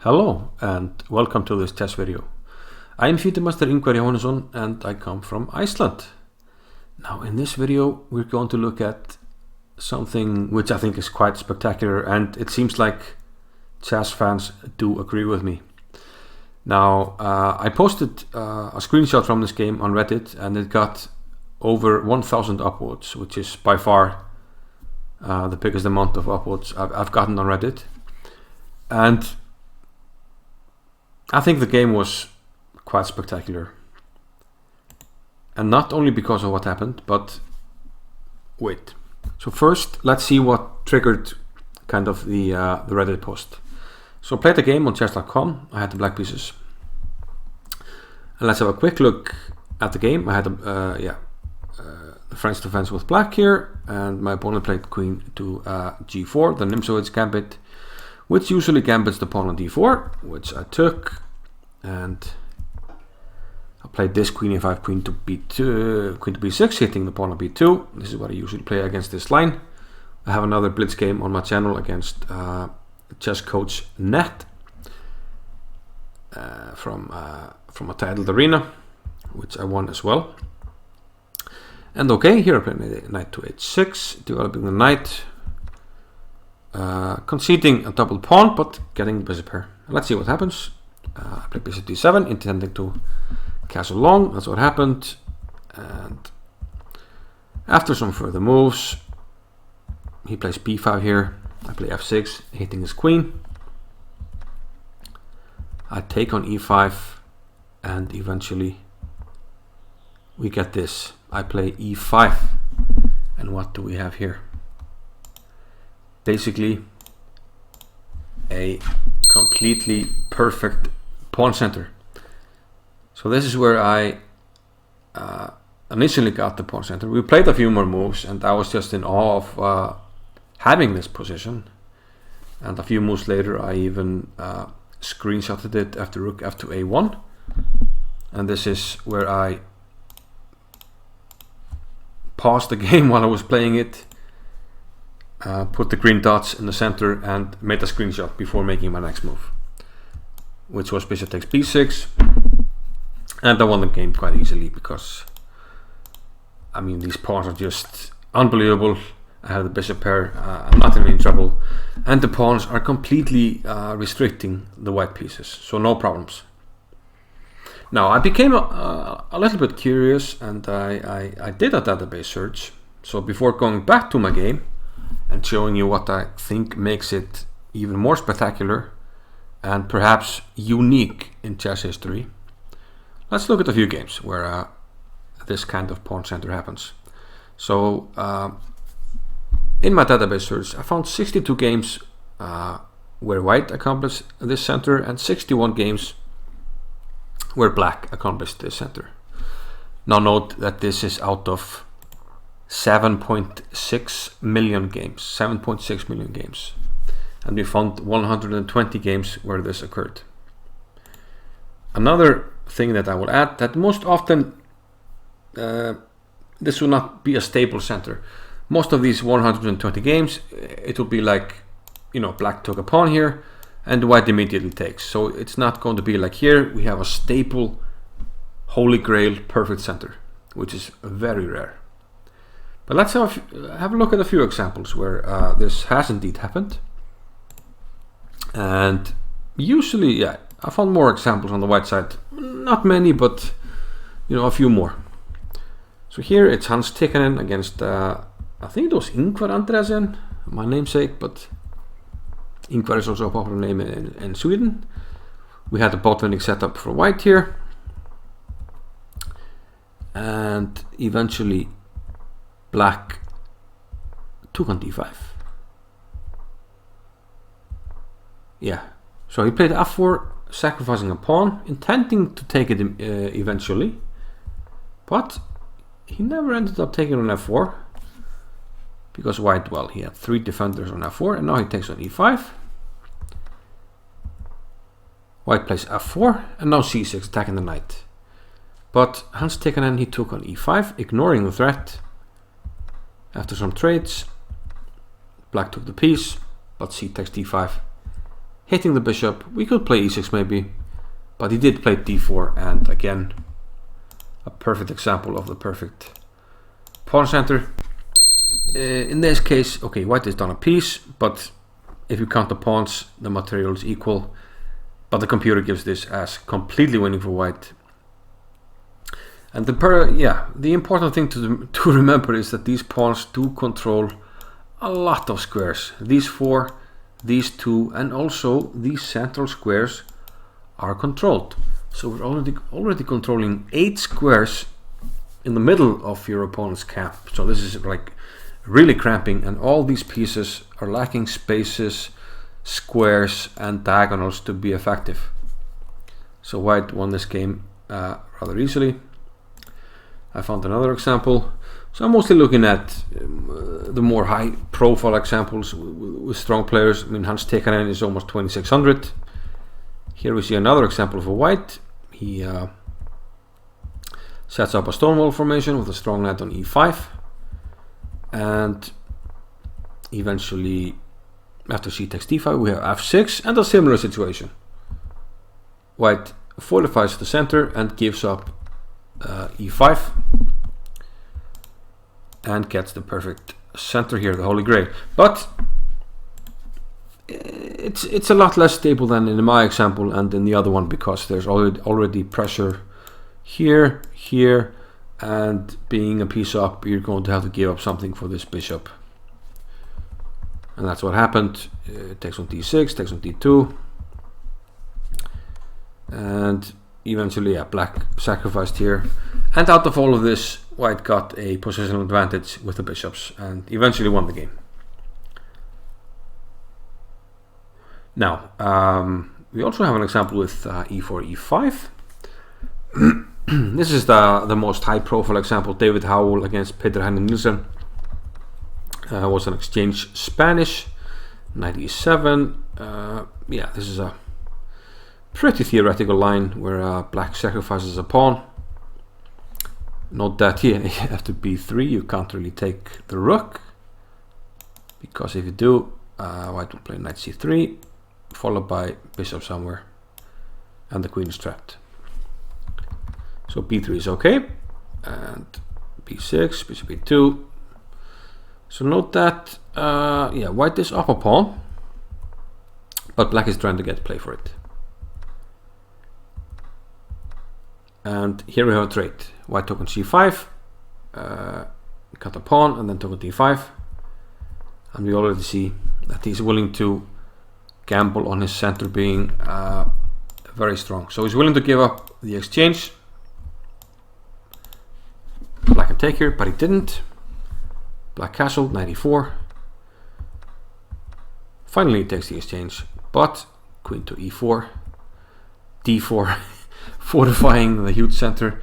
Hello and welcome to this test video. I am Master Ingvar Jóhannesson and I come from Iceland. Now in this video we're going to look at something which I think is quite spectacular, and it seems like chess fans do agree with me. Now I posted a screenshot from this game on Reddit and it got over 1,000 upvotes, which is by far the biggest amount of upvotes I've gotten on Reddit. And I think the game was quite spectacular, and not only because of what happened, but wait. So first, let's see what triggered kind of the Reddit post. So I played the game on chess.com. I had the black pieces, and let's have a quick look at the game. I had the French defense with black here, and my opponent played queen to g4, the Nymsovich gambit, which usually gambits the pawn on d4, which I took, and I played this queen a5, queen to b2, queen to b6, hitting the pawn on b2. This is what I usually play against this line. I have another blitz game on my channel against chess coach Net from a titled arena, which I won as well. And okay, here I play knight to h6, developing the knight. Conceding a double pawn, but getting the bishop here. Let's see what happens. I play bishop d7, intending to castle long. That's what happened. And after some further moves, he plays b5 here. I play f6, hitting his queen. I take on e5, and eventually we get this. I play e5, and what do we have here? Basically a completely perfect pawn center. So this is where I initially got the pawn center. We played a few more moves and I was just in awe of having this position. And a few moves later I even screenshotted it after rook f to a1. And this is where I paused the game while I was playing it. Put the green dots in the center and made a screenshot before making my next move, which was bishop takes b6, and I won the game quite easily because, I mean, these pawns are just unbelievable. I have the bishop pair, I'm not in any trouble, and the pawns are completely restricting the white pieces, so no problems. Now I became a little bit curious, and I did a database search. So before going back to my game and showing you what I think makes it even more spectacular and perhaps unique in chess history, let's look at a few games where this kind of pawn center happens. So in my database search I found 62 games where white accomplished this center and 61 games where black accomplished this center. Now note that this is out of 7.6 million games, 7.6 million games, and we found 120 games where this occurred. Another thing that I will add, that most often this will not be a stable center. Most of these 120 games, it will be like, you know, black took a pawn here and white immediately takes. So it's not going to be like here we have a stable Holy Grail perfect center, which is very rare. But let's have a look at a few examples where this has indeed happened. And usually, yeah, I found more examples on the white side. Not many, but you know, a few more. So here it's Hans Tikkanen against, I think it was Ingvar Andreasen, my namesake, but Ingvar is also a popular name in Sweden. We had a bot winning setup for white here. And eventually black took on d5. Yeah, so he played f4, sacrificing a pawn, intending to take it eventually, but he never ended up taking on f4 because white, well, he had 3 defenders on f4, and now he takes on e5. White plays f4, and now c6, attacking the knight. But Hans Tikkanen, he took on e5, ignoring the threat. After some trades, black took the piece, but c takes d5, hitting the bishop. We could play e6 maybe, but he did play d4, and again, a perfect example of the perfect pawn center. In this case, okay, white is done a piece, but if you count the pawns, the material is equal, but the computer gives this as completely winning for white. And the important thing to remember is that these pawns do control a lot of squares. These 4, these 2, and also these central squares are controlled. So we're already controlling 8 squares in the middle of your opponent's camp. So this is like really cramping, and all these pieces are lacking spaces, squares, and diagonals to be effective. So white won this game rather easily. I found another example. So I'm mostly looking at the more high profile examples with strong players. I mean, Hans Tekanen is almost 2600. Here we see another example of a white. He sets up a stonewall formation with a strong knight on e5, and eventually after c takes d5 we have f6, and a similar situation. White fortifies the center and gives up e5 and gets the perfect center here, the Holy Grail. But it's a lot less stable than in my example and in the other one, because there's already pressure here, here, and being a piece up, you're going to have to give up something for this bishop. And that's what happened. It takes on d6, takes on d2, and eventually, yeah, black sacrificed here. And out of all of this, white got a positional advantage with the bishops and eventually won the game. Now, we also have an example with e4, e5. This is the most high-profile example. David Howell against Peter Heine Nielsen. Was an exchange Spanish, knight e7. Yeah, this is a pretty theoretical line where black sacrifices a pawn. Note that here after b3 you can't really take the rook, because if you do, white will play knight c3 followed by bishop somewhere, and the queen is trapped. So b3 is okay, and b6, bishop b2. So note that yeah, white is up a pawn, but black is trying to get play for it. And here we have a trade. White took on c5, cut a pawn, and then took on d5. And we already see that he's willing to gamble on his center being very strong. So he's willing to give up the exchange. Black can take here, but he didn't. Black castle, knight e4. Finally he takes the exchange, but queen to e4, d4, fortifying the huge center.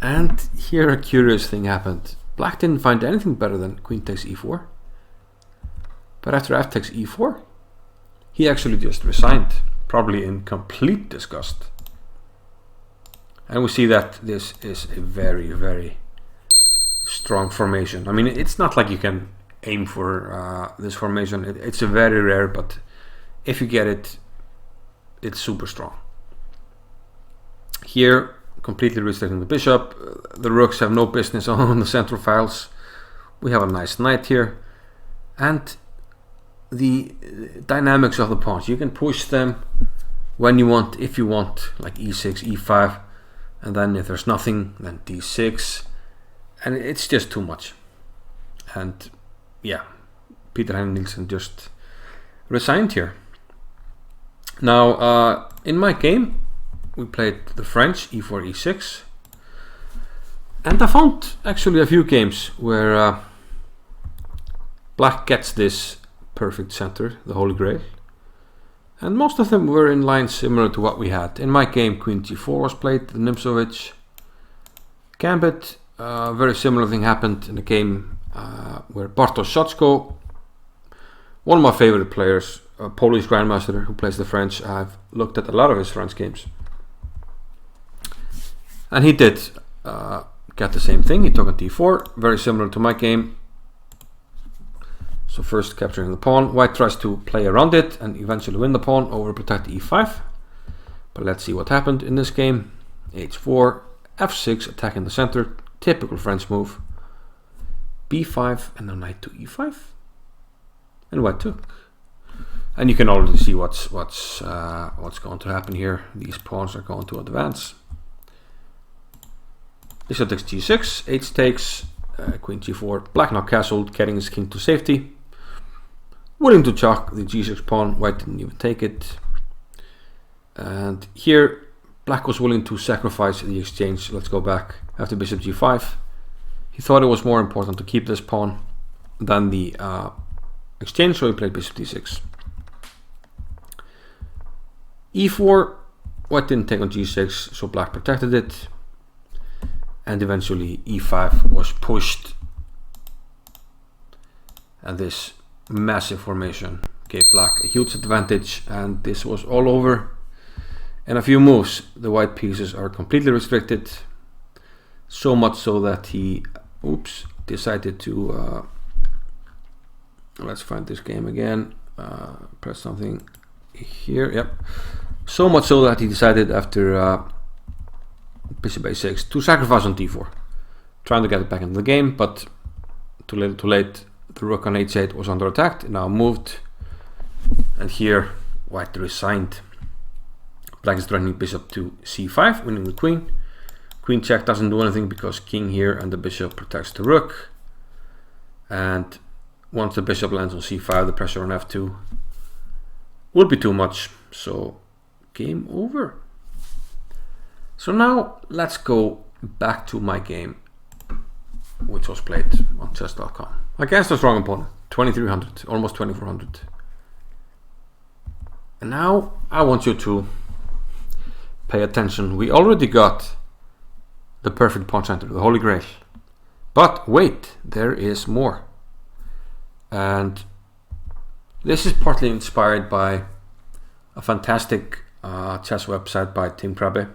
And here a curious thing happened. Black didn't find anything better than queen takes e4. But after f takes e4, he actually just resigned, probably in complete disgust. And we see that this is a very, very strong formation. I mean, it's not like you can aim for this formation. It's a very rare, but if you get it, it's super strong. Here, completely restricting the bishop. The rooks have no business on the central files. We have a nice knight here, and the dynamics of the pawns. You can push them when you want, if you want, like e6, e5, and then if there's nothing, then d6, and it's just too much. And yeah, Peter Heine Nielsen just resigned here. Now, in my game, we played the French e4, e6, and I found actually a few games where black gets this perfect center, the Holy Grail, and most of them were in lines similar to what we had. In my game, queen g4 was played, the Nimzowitsch gambit. Very similar thing happened in the game where Bartosz Szoczko, one of my favorite players, a Polish grandmaster who plays the French. I've looked at a lot of his French games, and he did get the same thing. He took on d4, very similar to my game. So first capturing the pawn, white tries to play around it and eventually win the pawn over protect e5. But let's see what happened in this game. h4, f6, attacking the center, typical French move. b5 and now knight to e5. And white took. And you can already see what's going to happen here. These pawns are going to advance. Bishop takes g6, h takes, queen g4, black now castled, getting his king to safety. Willing to chalk the g6 pawn, white didn't even take it. And here, black was willing to sacrifice the exchange. Let's go back after bishop g5. He thought it was more important to keep this pawn than the exchange, so he played bishop d6. e4, white didn't take on g6, so black protected it. And eventually e5 was pushed. And this massive formation gave black a huge advantage, and this was all over in a few moves. The white pieces are completely restricted, so much so that he decided to let's find this game again, press something here, yep, so much so that he decided after bishop a6 to sacrifice on d4, trying to get it back into the game, but too little too late. The rook on h8 was under attack, now moved, and here white resigned. Black is threatening bishop to c5, winning the queen. Queen check doesn't do anything because king here and the bishop protects the rook. And once the bishop lands on c5, the pressure on f2 will be too much. So game over. So now let's go back to my game, which was played on chess.com against a strong opponent, 2300, almost 2400. And now I want you to pay attention. We already got the perfect pawn center, the Holy Grail. But wait, there is more. And this is partly inspired by a fantastic chess website by TimeControl,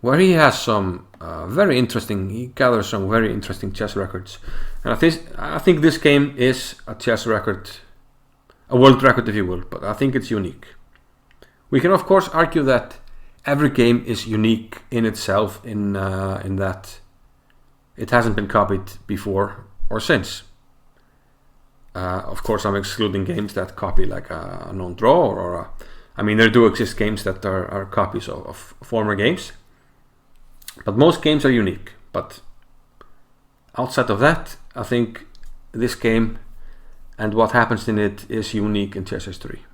where he has some he gathers some very interesting chess records. And I think this game is a chess record, a world record if you will, but I think it's unique. We can of course argue that every game is unique in itself in that it hasn't been copied before or since. Of course I'm excluding games that copy like a known draw I mean there do exist games that are copies of former games. But most games are unique. But outside of that, I think this game and what happens in it is unique in chess history.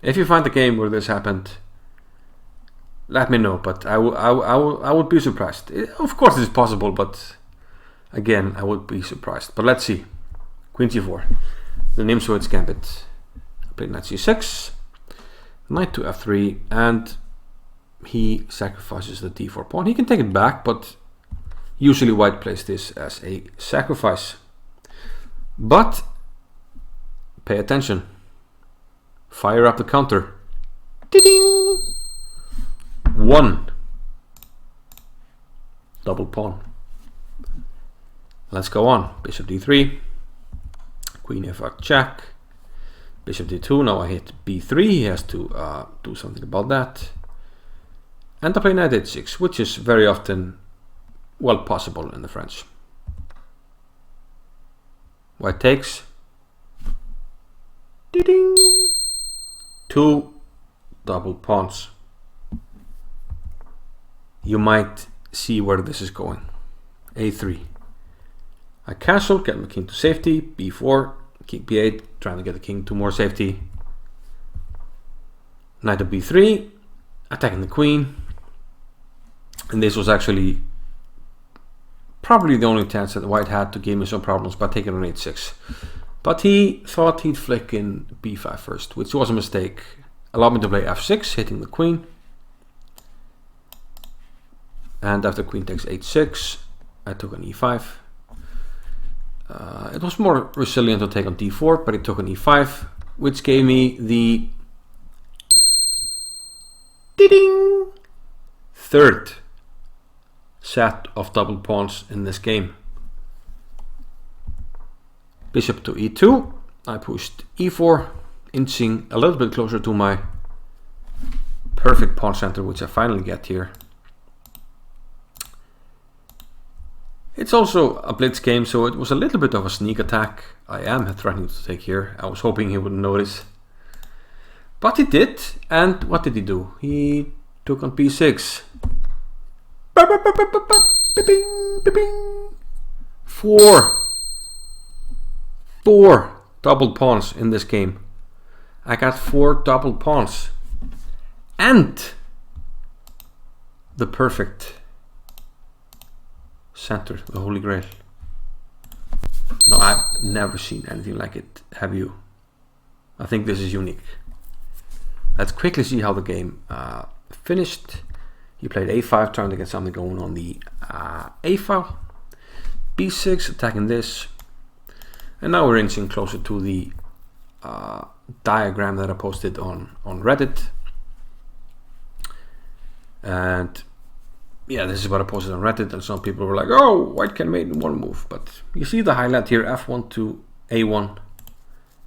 If you find a game where this happened, let me know. But I would be surprised. Of course, it's possible, but again, I would be surprised. But let's see. Queen g4, the Nymsovitz gambit. I played knight c6, knight to f3, and he sacrifices the d4 pawn. He can take it back, but usually white plays this as a sacrifice. But pay attention. Fire up the counter. Ding! 1. Double pawn. Let's go on. Bishop d3. Queen f5 check. Bishop d2. Now I hit b3. He has to do something about that. And I play knight h6, which is very often, well, possible in the French. White takes. Ding! 2 double pawns. You might see where this is going. a3. I castle, get my king to safety. b4, king b8, trying to get the king to more safety. Knight to b3, attacking the queen. And this was actually probably the only chance that white had to give me some problems by taking on h6. But he thought he'd flick in b5 first, which was a mistake. Allowed me to play f6, hitting the queen. And after queen takes h6, I took on e5. It was more resilient to take on d4, but it took on e5, which gave me the ding! Third set of double pawns in this game. bishop to e2. I pushed e4, inching a little bit closer to my perfect pawn center, which I finally get here. It's also a blitz game, so it was a little bit of a sneak attack. I am threatening to take here. I was hoping he wouldn't notice. But he did, and what did he do? He took on b6. Four double pawns in this game. I got 4 double pawns. And the perfect center, the Holy Grail. No, I've never seen anything like it. Have you? I think this is unique. Let's quickly see how the game finished. He played a5, trying to get something going on the a file. b6, attacking this. And now we're inching closer to the diagram that I posted on Reddit. And yeah, this is what I posted on Reddit, and some people were like, oh, white can mate in one move. But you see the highlight here, f1 to a1.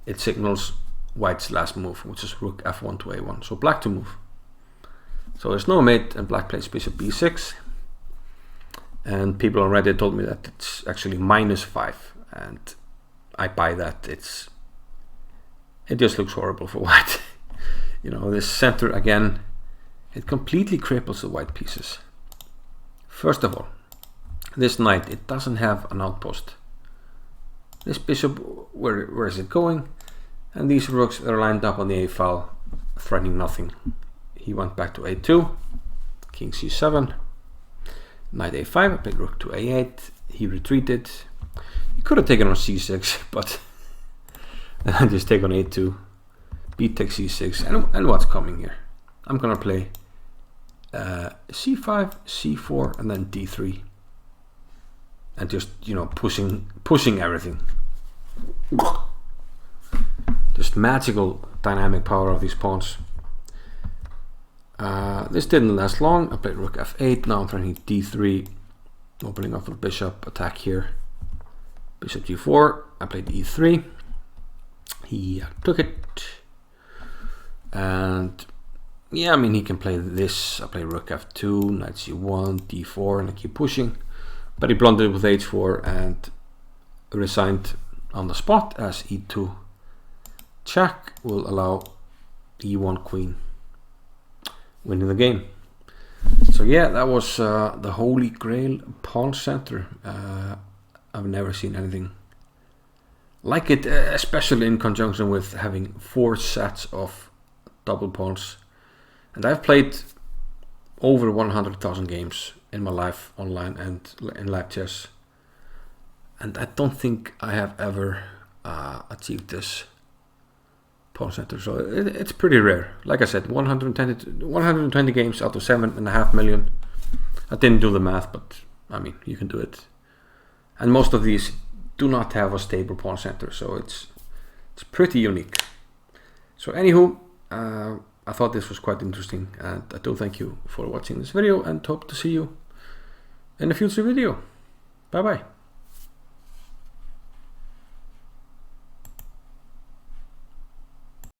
It signals white's last move, which is rook f1 to a1. So black to move. So there's no mate, and black plays bishop b6. And people on Reddit told me that it's actually -5. And I buy that. It just looks horrible for white. You know, this center again, it completely cripples the white pieces. First of all, this knight, it doesn't have an outpost. This bishop, where is it going? And these rooks are lined up on the a file, threatening nothing. He went back to a2, king c7, knight a5, I played rook to a8, he retreated. He could have taken on c6, but I just take on a2, b takes c6, and what's coming here? I'm gonna play c5, c4, and then d3, and just, you know, pushing everything. Just magical dynamic power of these pawns. This didn't last long. I played rook f8. Now I'm trying d3, opening up for bishop attack here. Bishop g4. I played e3. He took it, and yeah, I mean, he can play this. I play rook f2, knight c1, d4, and I keep pushing. But he blundered with h4 and resigned on the spot as e2 check will allow e1 queen, winning the game. So yeah, that was the Holy Grail pawn center. I've never seen anything like it, especially in conjunction with having 4 sets of double pawns. And I've played over 100,000 games in my life, online and in live chess, and I don't think I have ever achieved this pawn center. So it's pretty rare. Like I said, 120 games out of 7.5 million. I didn't do the math, but I mean, you can do it. And most of these do not have a stable pawn center, so it's pretty unique. So anywho, I thought this was quite interesting, and I do thank you for watching this video, and hope to see you in a future video. Bye bye.